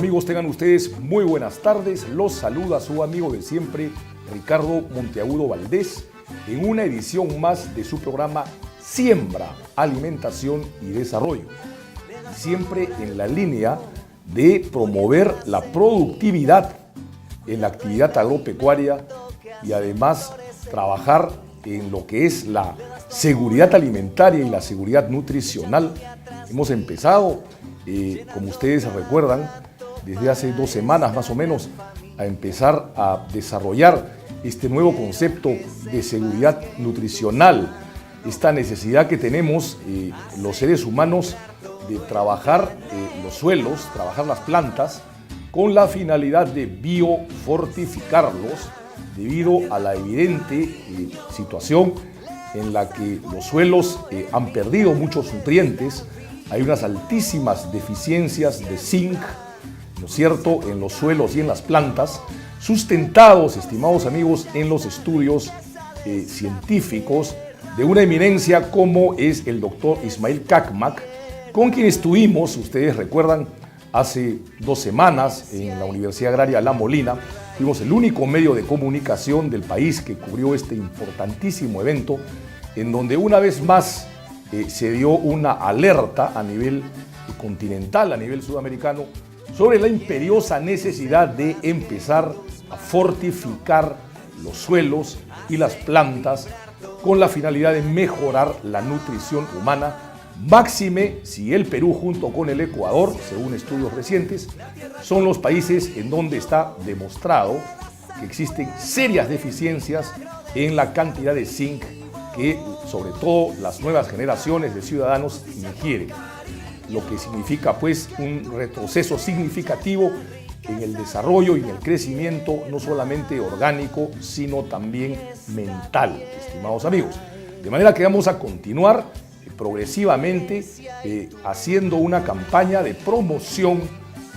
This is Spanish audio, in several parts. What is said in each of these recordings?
Amigos, tengan ustedes muy buenas tardes. Los saluda su amigo de siempre, Ricardo Monteagudo Valdés, en una edición más de su programa Siembra, Alimentación y Desarrollo. Siempre en la línea de promover la productividad en la actividad agropecuaria y además trabajar en lo que es la seguridad alimentaria y la seguridad nutricional. Hemos empezado, como ustedes recuerdan, desde hace 2 semanas más o menos, a empezar a desarrollar este nuevo concepto de seguridad nutricional, esta necesidad que tenemos los seres humanos de trabajar los suelos, trabajar las plantas, con la finalidad de biofortificarlos, debido a la evidente situación en la que los suelos han perdido muchos nutrientes. Hay unas altísimas deficiencias de zinc, ¿no es cierto?, en los suelos y en las plantas, sustentados, estimados amigos, en los estudios científicos de una eminencia como es el doctor Ismail Cacmac, con quien estuvimos, ustedes recuerdan, hace 2 semanas en la Universidad Agraria La Molina. Fuimos el único medio de comunicación del país que cubrió este importantísimo evento, en donde una vez más se dio una alerta a nivel continental, a nivel sudamericano, sobre la imperiosa necesidad de empezar a fortificar los suelos y las plantas con la finalidad de mejorar la nutrición humana, máxime si el Perú junto con el Ecuador, según estudios recientes, son los países en donde está demostrado que existen serias deficiencias en la cantidad de zinc que sobre todo las nuevas generaciones de ciudadanos ingieren, lo que significa pues un retroceso significativo en el desarrollo y en el crecimiento no solamente orgánico, sino también mental, estimados amigos. De manera que vamos a continuar progresivamente haciendo una campaña de promoción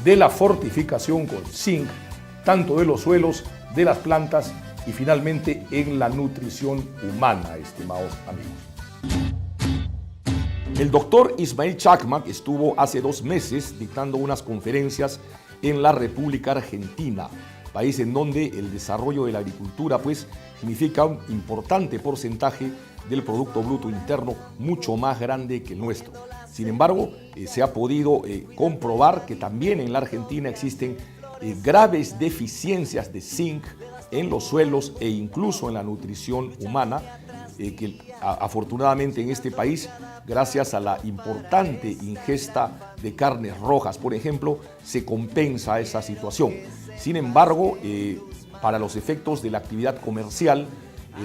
de la fortificación con zinc, tanto de los suelos, de las plantas y finalmente en la nutrición humana, estimados amigos. El doctor Ismail Cacmac estuvo hace 2 meses dictando unas conferencias en la República Argentina, país en donde el desarrollo de la agricultura pues significa un importante porcentaje del Producto Bruto Interno, mucho más grande que el nuestro. Sin embargo, se ha podido comprobar que también en la Argentina existen graves deficiencias de zinc en los suelos e incluso en la nutrición humana, que afortunadamente en este país, gracias a la importante ingesta de carnes rojas, por ejemplo, se compensa esa situación. Sin embargo, para los efectos de la actividad comercial,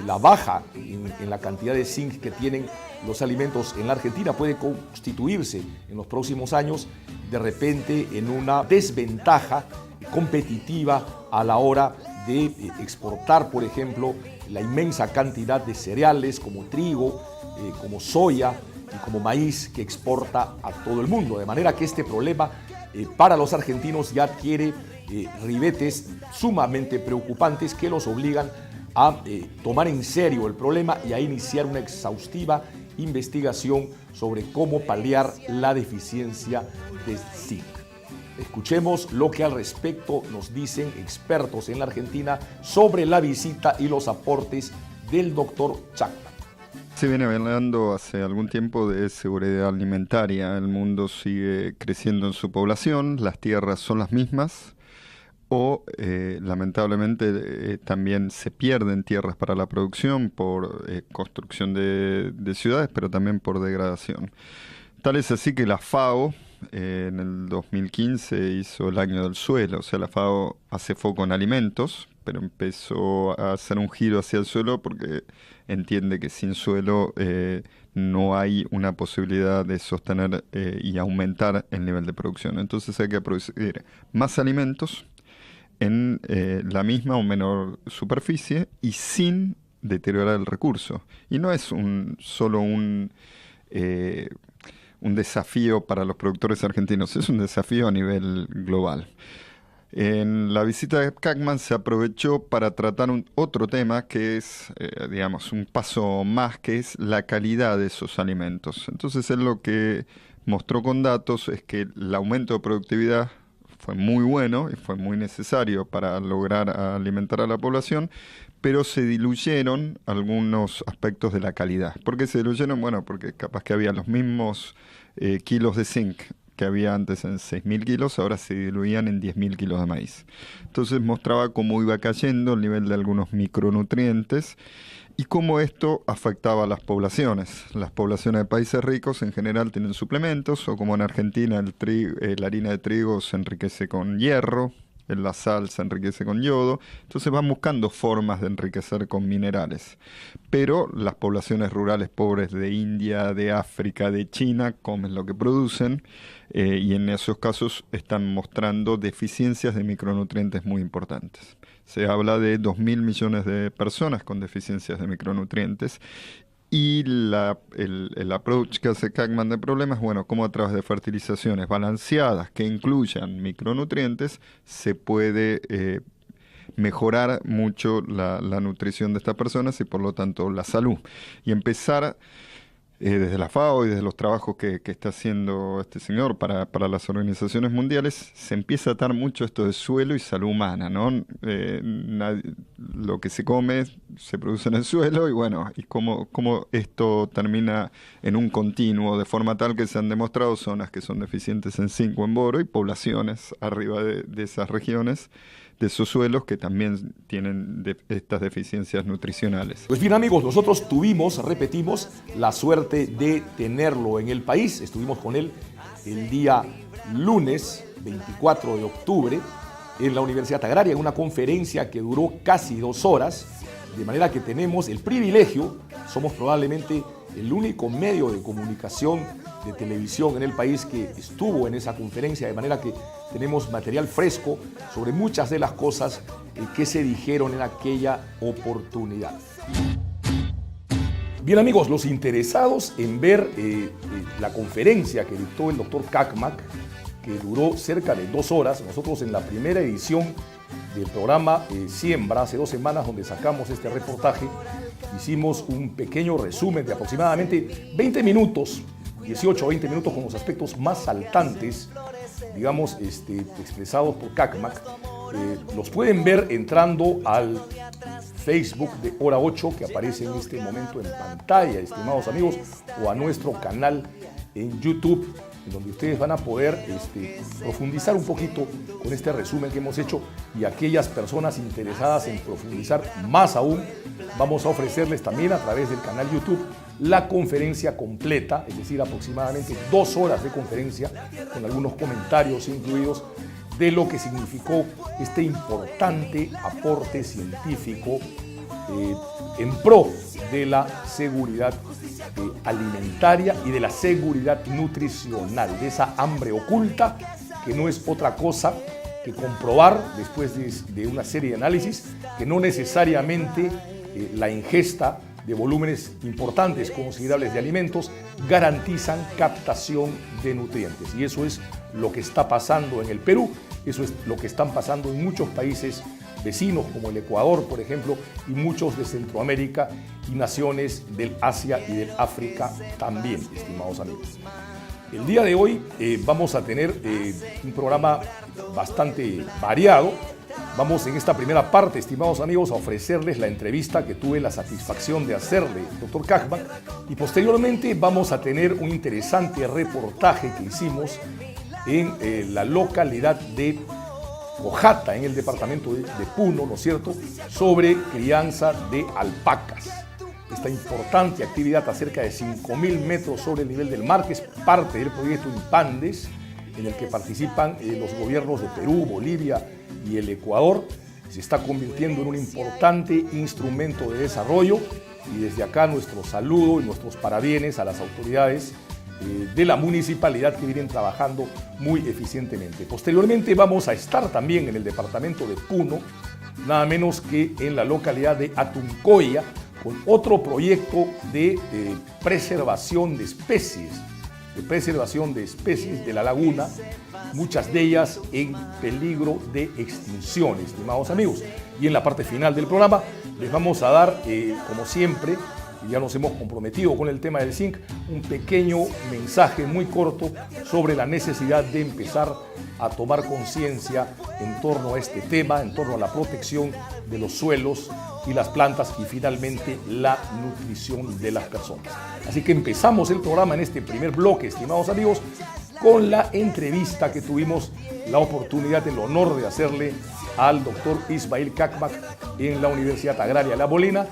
la baja en la cantidad de zinc que tienen los alimentos en la Argentina puede constituirse en los próximos años de repente en una desventaja competitiva a la hora de exportar, por ejemplo, la inmensa cantidad de cereales como trigo, como soya y como maíz que exporta a todo el mundo. De manera que este problema para los argentinos ya adquiere ribetes sumamente preocupantes que los obligan a tomar en serio el problema y a iniciar una exhaustiva investigación sobre cómo paliar la deficiencia de zinc. Escuchemos lo que al respecto nos dicen expertos en la Argentina sobre la visita y los aportes del doctor Cacmac. Se viene hablando hace algún tiempo de seguridad alimentaria. El mundo sigue creciendo en su población, las tierras son las mismas, o lamentablemente también se pierden tierras para la producción por construcción de ciudades, pero también por degradación. Tal es así que la FAO en el 2015 hizo el año del suelo. O sea, la FAO hace foco en alimentos, pero empezó a hacer un giro hacia el suelo porque entiende que sin suelo no hay una posibilidad de sostener y aumentar el nivel de producción. Entonces hay que producir más alimentos en la misma o menor superficie y sin deteriorar el recurso. Y no es solo un desafío para los productores argentinos, es un desafío a nivel global. En la visita de Cacmac se aprovechó para tratar otro tema que es, digamos, un paso más, que es la calidad de esos alimentos. Entonces él lo que mostró con datos es que el aumento de productividad fue muy bueno y fue muy necesario para lograr alimentar a la población, pero se diluyeron algunos aspectos de la calidad. ¿Por qué se diluyeron? Bueno, porque capaz que había los mismos kilos de zinc que había antes en 6.000 kilos, ahora se diluían en 10.000 kilos de maíz. Entonces mostraba cómo iba cayendo el nivel de algunos micronutrientes y cómo esto afectaba a las poblaciones. Las poblaciones de países ricos en general tienen suplementos, o como en Argentina la harina de trigo se enriquece con hierro, la sal se enriquece con yodo, entonces van buscando formas de enriquecer con minerales. Pero las poblaciones rurales pobres de India, de África, de China, comen lo que producen, y en esos casos están mostrando deficiencias de micronutrientes muy importantes. Se habla de 2.000 millones de personas con deficiencias de micronutrientes. Y el approach que hace Kac-Mak de problemas, bueno, cómo a través de fertilizaciones balanceadas que incluyan micronutrientes se puede mejorar mucho la nutrición de estas personas y por lo tanto la salud. Y empezar desde la FAO y desde los trabajos que está haciendo este señor para las organizaciones mundiales, se empieza a atar mucho esto de suelo y salud humana, ¿no? Lo que se come se produce en el suelo y bueno, y cómo esto termina en un continuo, de forma tal que se han demostrado zonas que son deficientes en zinc o en boro y poblaciones arriba de esas regiones, de esos suelos que también tienen estas deficiencias nutricionales. Pues bien, amigos, nosotros repetimos, la suerte de tenerlo en el país. Estuvimos con él el día lunes 24 de octubre en la Universidad Agraria, en una conferencia que duró casi 2 horas, de manera que tenemos el privilegio, somos probablemente el único medio de comunicación de televisión en el país que estuvo en esa conferencia, de manera que tenemos material fresco sobre muchas de las cosas que se dijeron en aquella oportunidad. Bien, amigos, los interesados en ver la conferencia que dictó el doctor Kac-Mak, que duró cerca de 2 horas, nosotros en la primera edición del programa Siembra, hace 2 semanas, donde sacamos este reportaje, hicimos un pequeño resumen de aproximadamente 20 minutos, 18 o 20 minutos, con los aspectos más saltantes, digamos, expresados por Kac-Mak. Los pueden ver entrando al Facebook de Hora 8, que aparece en este momento en pantalla, estimados amigos, o a nuestro canal en YouTube, en donde ustedes van a poder profundizar un poquito con este resumen que hemos hecho, y aquellas personas interesadas en profundizar más aún, vamos a ofrecerles también a través del canal YouTube la conferencia completa, es decir, aproximadamente 2 horas de conferencia con algunos comentarios incluidos de lo que significó este importante aporte científico en pro de la seguridad alimentaria y de la seguridad nutricional, de esa hambre oculta que no es otra cosa que comprobar después de una serie de análisis que no necesariamente la ingesta de volúmenes importantes, considerables de alimentos, garantizan captación de nutrientes. Y eso es lo que está pasando en el Perú, eso es lo que están pasando en muchos países vecinos como el Ecuador, por ejemplo, y muchos de Centroamérica y naciones del Asia y del África también, estimados amigos. El día de hoy vamos a tener un programa bastante variado. Vamos en esta primera parte, estimados amigos, a ofrecerles la entrevista que tuve la satisfacción de hacerle al doctor Kac-Mak, y posteriormente vamos a tener un interesante reportaje que hicimos en la localidad de Cojata, en el departamento de Puno, ¿no es cierto?, sobre crianza de alpacas. Esta importante actividad a cerca de 5.000 metros sobre el nivel del mar, que es parte del proyecto Impandes, en el que participan los gobiernos de Perú, Bolivia y el Ecuador, se está convirtiendo en un importante instrumento de desarrollo, y desde acá nuestro saludo y nuestros parabienes a las autoridades de la municipalidad que vienen trabajando muy eficientemente. Posteriormente vamos a estar también en el departamento de Puno, nada menos que en la localidad de Atuncoya, con otro proyecto de preservación de especies, de la laguna, muchas de ellas en peligro de extinción, estimados amigos. Y en la parte final del programa les vamos a dar, como siempre, y ya nos hemos comprometido con el tema del zinc, un pequeño mensaje muy corto sobre la necesidad de empezar a tomar conciencia en torno a este tema, en torno a la protección de los suelos y las plantas y finalmente la nutrición de las personas. Así que empezamos el programa en este primer bloque, estimados amigos, con la entrevista que tuvimos la oportunidad, el honor de hacerle al doctor Ismail Cacmac en la Universidad Agraria La Molina.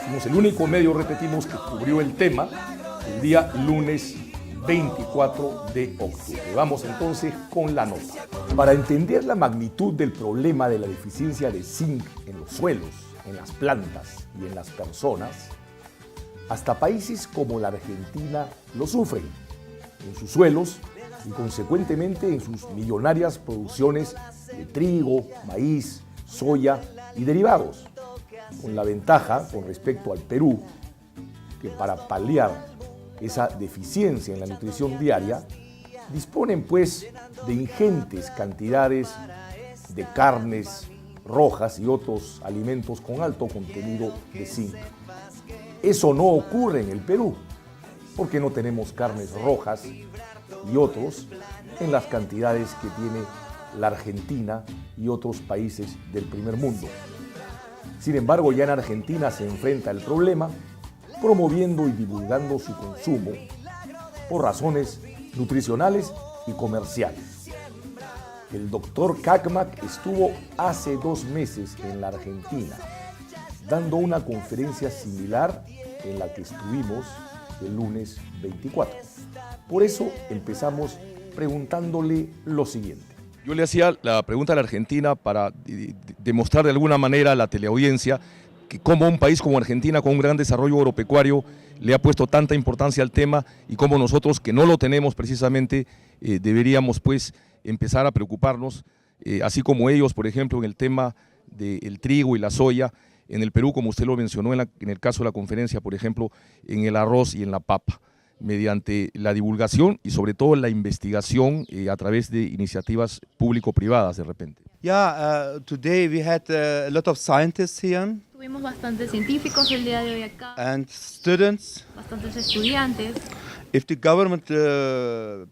Fuimos el único medio, repetimos, que cubrió el tema el día lunes 24 de octubre. Vamos entonces con la nota. Para entender la magnitud del problema de la deficiencia de zinc en los suelos, en las plantas y en las personas, hasta países como la Argentina lo sufren en sus suelos y consecuentemente en sus millonarias producciones de trigo, maíz, soya y derivados, con la ventaja con respecto al Perú que para paliar esa deficiencia en la nutrición diaria disponen pues de ingentes cantidades de carnes rojas y otros alimentos con alto contenido de zinc. Eso no ocurre en el Perú porque no tenemos carnes rojas y otros en las cantidades que tiene la Argentina y otros países del primer mundo. Sin embargo, ya en Argentina se enfrenta el problema promoviendo y divulgando su consumo por razones nutricionales y comerciales. El doctor Cacmac estuvo hace 2 meses en la Argentina dando una conferencia similar en la que estuvimos el lunes 24. Por eso empezamos preguntándole lo siguiente. Yo le hacía la pregunta a la Argentina para demostrar de alguna manera a la teleaudiencia que cómo un país como Argentina con un gran desarrollo agropecuario le ha puesto tanta importancia al tema y cómo nosotros que no lo tenemos precisamente deberíamos pues empezar a preocuparnos, así como ellos, por ejemplo, en el tema del trigo y la soya, en el Perú, como usted lo mencionó en el caso de la conferencia, por ejemplo, en el arroz y en la papa, mediante la divulgación y sobre todo la investigación a través de iniciativas público-privadas de repente. Yeah, today we had a lot of scientists here. Tuvimos bastantes científicos el día de hoy acá, And students. bastantes estudiantes. If the government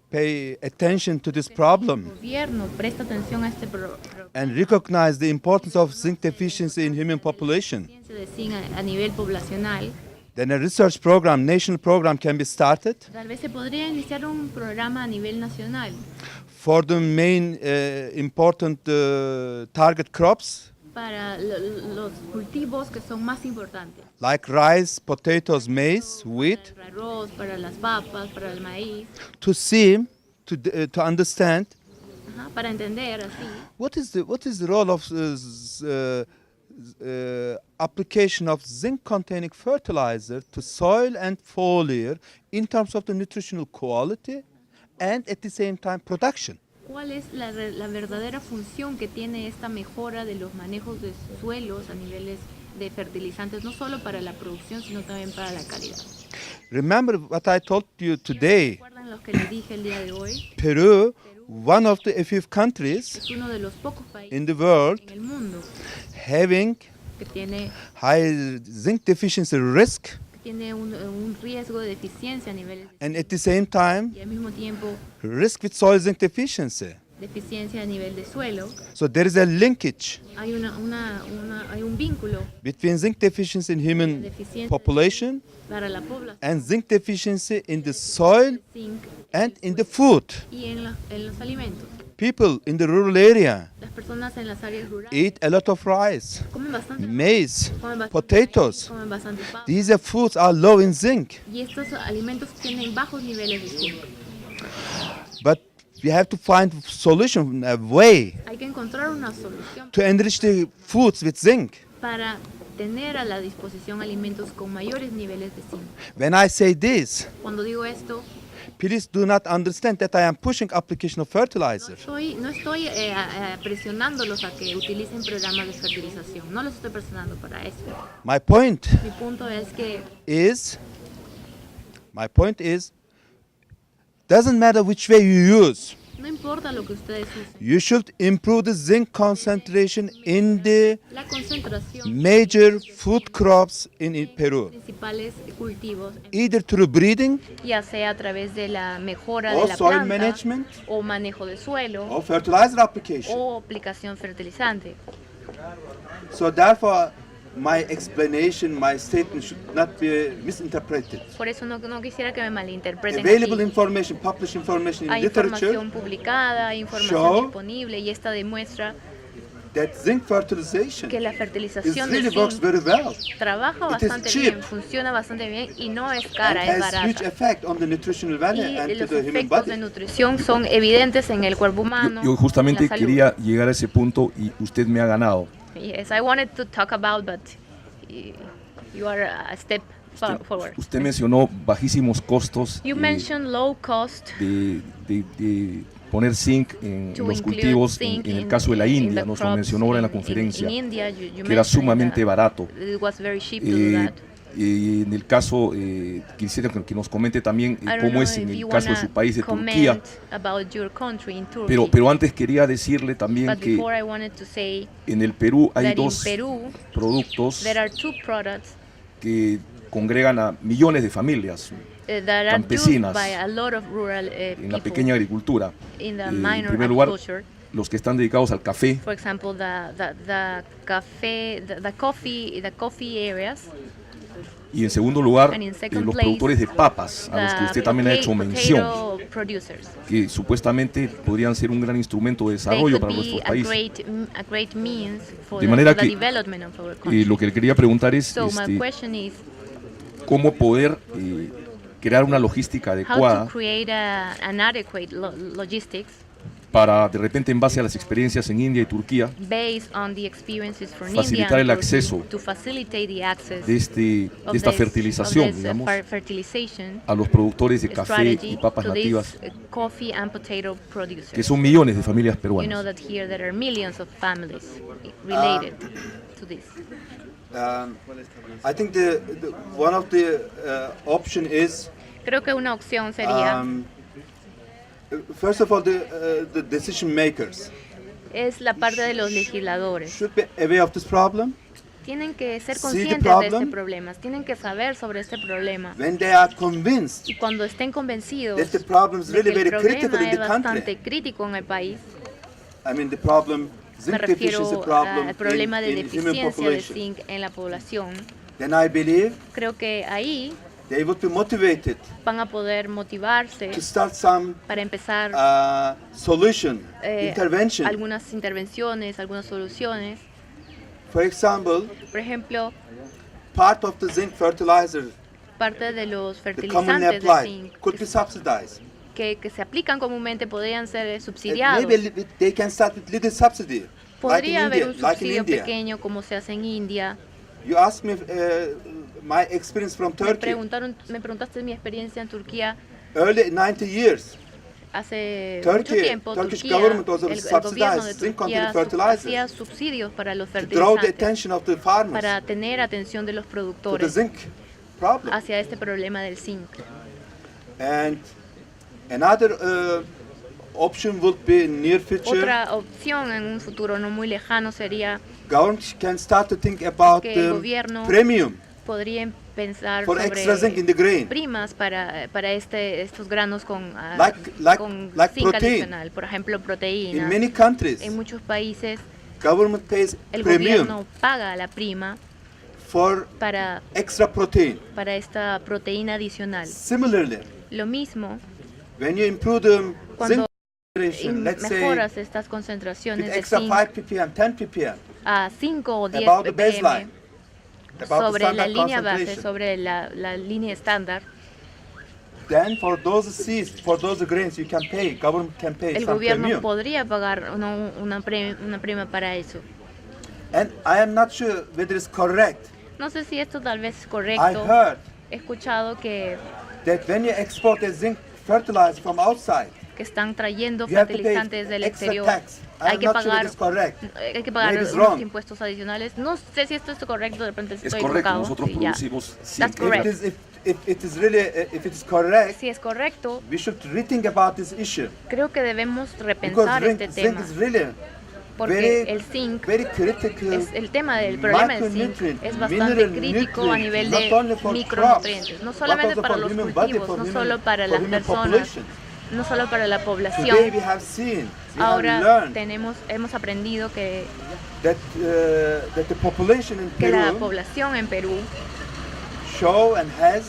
pay attention to this El problem gobierno presta atención a este problema and recognize the importance of zinc deficiency in human population, de zinc a nivel poblacional, then a research program, national program can be started tal vez se podría iniciar un programa a nivel nacional for the main important target crops para los cultivos que son más importantes, like rice, potatoes, maize, wheat, para el arroz, para las papas, para el maíz, to see, to understand para entender así what is the role of application of zinc-containing fertilizer to soil and foliar in terms of the nutritional quality and at the same time production. cuál es la verdadera función que tiene esta mejora de los manejos de suelos a niveles de fertilizantes, no solo para la producción, sino también para la calidad. Remember what I told you today. ¿Recuerdan lo que les dije el día de hoy? Peru, one of the few countries Es uno de los pocos países in the world en el mundo having que tiene high zinc deficiency risk un riesgo de deficiencia a niveles de and at the same time y al mismo tiempo risk with soil zinc deficiency. deficiencia a nivel de suelo. So there is a linkage Hay hay un vínculo between zinc deficiency in human deficiencia population para la población and zinc deficiency in the soil de zinc and in the food. y en los alimentos. People in the rural area Las personas en las áreas rurales eat a lot of rice, comen bastante maize, comen bastante potatoes. maíz, comen bastante papa. These foods are low in zinc, Y estos alimentos tienen bajos niveles de zinc. but we have to find solution, a way Hay que encontrar una solución to enrich the foods with zinc. para tener a la disposición alimentos con mayores niveles de zinc. When I say this, Cuando digo esto, please do not understand that I am pushing application of fertilizer. no estoy presionándolos a que utilicen programas de fertilización. No los estoy presionando para eso. My point Mi punto es que is, doesn't matter which way you use. No importa lo que ustedes usen. You should improve the zinc concentration in the La concentración major food crops in Peru, principales cultivos, either through breeding ya sea a través de la mejora de or la soil planta management o manejo de suelo or fertilizer application. o aplicación fertilizante. So therefore, my explanation, my statement should not be misinterpreted. Por eso no quisiera que me malinterpreten. Available Así. information, published information in Hay literature información publicada, hay información show disponible y esta demuestra that zinc fertilization que la is fertilización de really works zinc very well. trabaja It is bastante cheap. bien, funciona bastante bien y no es And cara, es has huge barata. effect on the nutritional value Y and to los the human efectos de body. nutrición son evidentes en el cuerpo humano. Yo justamente en la salud. quería llegar a ese punto y usted me ha ganado. Yes, I wanted to talk about, but you are a step forward. Usted mencionó bajísimos costos You mentioned low cost de poner zinc en to los include cultivos, zinc en el in- caso de la in India, the nos lo crops mencionó ahora en la in conferencia, India, you que era mentioned sumamente that barato. It was very cheap to do Eh, that. y en el caso, quisiera que nos comente también I don't cómo know es en if el you caso de wanna su país, de comment Turquía, about your country in Turkey. pero antes quería decirle también But que before I wanted to say en el Perú hay that in dos Peru productos there are two products que congregan a millones de familias that are used campesinas by a lot of rural en la people pequeña agricultura. in the En minor primer lugar, agriculture. los que están dedicados al café, For example, the coffee areas, y en segundo lugar, and in second los place, productores de papas, a los que usted también ha hecho mención, potato producers. que supuestamente podrían ser un gran instrumento de They desarrollo could para be nuestros a países. great means for De manera for the que, development of our country. Lo que le quería preguntar es So my question is cómo poder crear una logística how adecuada to create an adequate logistics para, de repente, en base a las experiencias en India y Turquía, based on the experiences from India facilitar and el Turkey acceso to facilitate the access de of esta this- fertilización, of this, digamos, fertilization a los productores de café strategy y papas to nativas, these coffee and potato producers. que son millones de familias You know peruanas. that here there are millions of families related to this. I think one of the option is Creo que una opción sería first of all the decision makers es la parte de los legisladores. should be aware of this problem. Tienen que ser See the conscientes de este problem. problema, tienen que saber sobre este problema. When they are convinced Y cuando estén convencidos that the problem is de que really el very critical problema in es the bastante country, crítico en el país, I mean the problem, me zinc deficiency refiero problem al problema de in human deficiencia de population, zinc en la población, then I believe creo que ahí they would be motivated van a poder motivarse to start some para empezar solution, eh, intervention. algunas intervenciones, algunas soluciones. For example, Por ejemplo, part of the zinc fertilizer parte de los the commonly fertilizantes de applied zinc could be subsidized. que se aplican comúnmente podrían ser And subsidiados. maybe they can start with little subsidy, like in Podría haber India. un Like in subsidio India. pequeño como se hace en India. You asked me my experience from Turkey. Me preguntaste mi experiencia en Turquía Early 90 years, hace Turkey- mucho tiempo. Turkish Turquía, government was el gobierno de subsidized zinc Turquía content fertilizers hacía subsidios para los to draw the fertilizantes attention of the farmers para tener atención de los to the productores zinc problem. hacia este problema del zinc. And another option would be in near future, Otra opción en un futuro no muy lejano sería government can start to think about que el the gobierno premium podría pensar for extra zinc in the sobre grain. primas para estos granos con, con Like zinc protein. adicional, por ejemplo In proteínas. many countries, En muchos países government pays el premium gobierno paga la prima for para extra protein. esta proteína adicional. Similarly, Lo mismo when you improve the cuando zinc concentration, let's say mejoras estas with concentraciones de extra zinc 5 ppm, 10 ppm, a 5 o 10 about the ppm baseline, about the sobre la standard línea base, concentration, sobre la línea estándar, then for those seeds, for those grains, you can pay, government can pay el some gobierno premium. podría pagar una prima para eso. And I am not sure whether it's correct. No sé si esto tal vez es I correcto. heard He escuchado que that when you export a zinc fertilizer from outside, que están trayendo You have to pay fertilizantes del extra exterior. tax. Hay I'm que not sure pagar, it's correct. hay que pagar Maybe it's unos wrong. impuestos adicionales. No sé si esto es correcto, de repente Es estoy correcto, equivocado. nosotros Sí, ya. producimos That's zinc. correct. If it is really, if it is correct, Si es correcto, we should rethink about this issue. creo que debemos Because repensar este zinc tema, is really porque very, el zinc very critical. es el tema del problema del zinc Micronutrient, es bastante mineral crítico a nutrient, nivel not de only for micronutrientes, crops, no but solamente also para for los human body, cultivos, for no human- solo para for las human personas, population. no solo para la Today población. we have seen, we have Ahora learned hemos aprendido que that the population in la Peru población en Perú show and has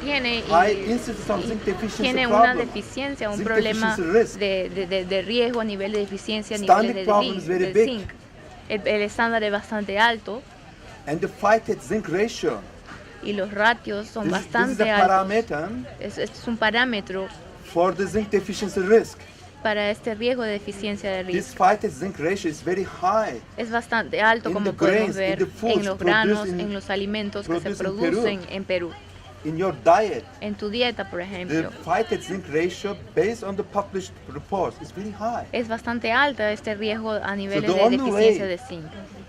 tiene, high incidence of zinc deficiency tiene una problem. deficiencia, un Zinc problema deficiency risk. de riesgo a nivel de deficiencia, a Standing niveles problem is very de big. zinc. El estándar es bastante alto And the phytate zinc ratio, y los ratios son this is bastante a altos. parameter Este es un parámetro for the zinc deficiency risk. para este riesgo de deficiencia de This riesgo. phytate zinc ratio is very high. Es bastante alto, In como the podemos grains, ver in the foods en los granos, produced in- en los alimentos que se produced in Peru. producen en Perú. In your diet, En tu dieta, por the ejemplo, phytate zinc ratio, based on the published reports, is very high. es bastante alta este riesgo a niveles the de only deficiencia way de zinc.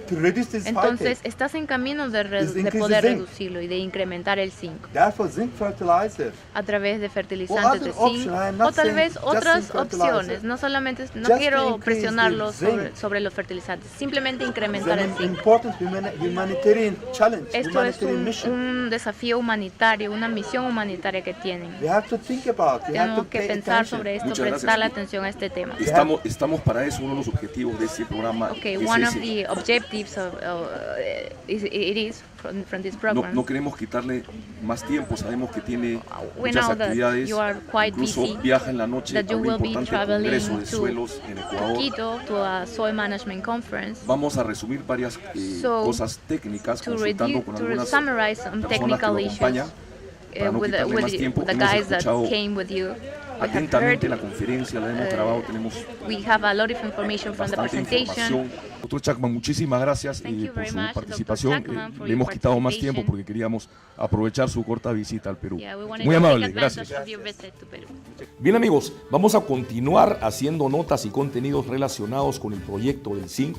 To reduce this Entonces, phytate, estás en camino de Is increase poder the zinc. reducirlo y de incrementar el zinc therefore zinc fertilizer. a través de fertilizantes other de zinc option, I am not o tal saying vez just otras zinc fertilizer. opciones. No solamente, no Just to quiero increase presionarlo the zinc. sobre los fertilizantes, simplemente It's incrementar el an zinc. important humanitarian challenge, Esto es humanitarian mission. un desafío humanitario, una misión humanitaria que tienen. We have to think about, we have to Tenemos que pay pensar attention. sobre esto, Muchas prestar gracias. atención a este tema. Estamos para eso, uno de los objetivos de este programa. Okay, es one of ese. the objectives from this program. No queremos quitarle más tiempo, sabemos que tiene We muchas know that actividades, you are quite incluso busy, viaja en la noche that a you un will be importante traveling congreso de to suelos en Ecuador. Quito to a soil management conference. Vamos a resumir varias So, cosas técnicas, To, consultando con to algunas summarize some personas que technical lo issues acompañan. Para no quitarle más tiempo, the hemos guys that escuchado came with you. We have atentamente la heard, conferencia, la hemos grabado, tenemos we have a lot of information from the bastante presentation. información. Doctor Chapman, muchísimas gracias Thank you por very su much, Dr. participación. Chapman, for Le hemos your quitado más participation. tiempo porque queríamos aprovechar su corta visita al Perú. Yeah, we wanted Muy to take amable, advantage gracias. of your visit to Peru. Bien amigos, vamos a continuar haciendo notas y contenidos relacionados con el proyecto del zinc.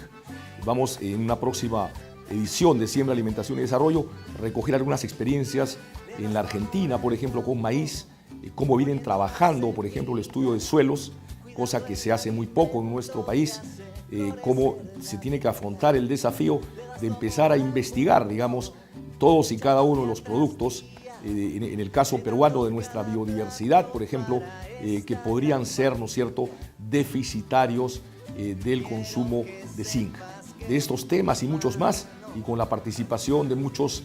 Vamos en una próxima edición de Siembra, Alimentación y Desarrollo recoger algunas experiencias en la Argentina, por ejemplo, con maíz, cómo vienen trabajando, por ejemplo, el estudio de suelos, cosa que se hace muy poco en nuestro país, cómo se tiene que afrontar el desafío de empezar a investigar, digamos, todos y cada uno de los productos, en el caso peruano de nuestra biodiversidad, por ejemplo, que podrían ser, ¿no es cierto?, deficitarios del consumo de zinc. De estos temas y muchos más, y con la participación de muchos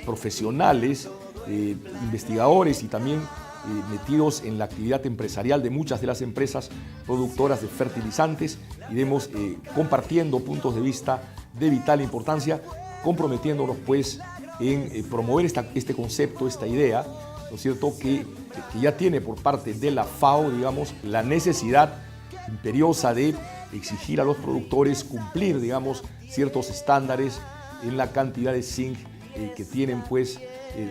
profesionales, investigadores y también metidos en la actividad empresarial de muchas de las empresas productoras de fertilizantes, iremos compartiendo puntos de vista de vital importancia, comprometiéndonos pues en promover este concepto, esta idea, ¿no es cierto?, que ya tiene por parte de la FAO, digamos, la necesidad imperiosa de exigir a los productores cumplir, digamos, ciertos estándares en la cantidad de zinc que tienen pues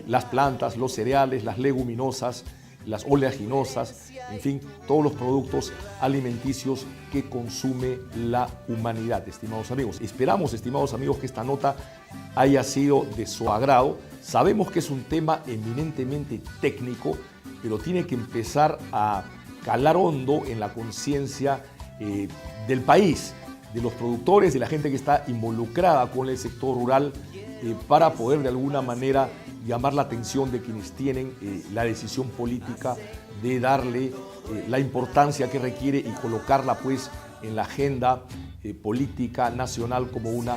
las plantas, los cereales, las leguminosas, las oleaginosas, en fin, todos los productos alimenticios que consume la humanidad, estimados amigos. Esperamos, estimados amigos, que esta nota haya sido de su agrado. Sabemos que es un tema eminentemente técnico, pero tiene que empezar a calar hondo en la conciencia del país, de los productores, de la gente que está involucrada con el sector rural, para poder de alguna manera llamar la atención de quienes tienen la decisión política de darle la importancia que requiere y colocarla pues en la agenda política nacional como una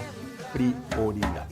prioridad.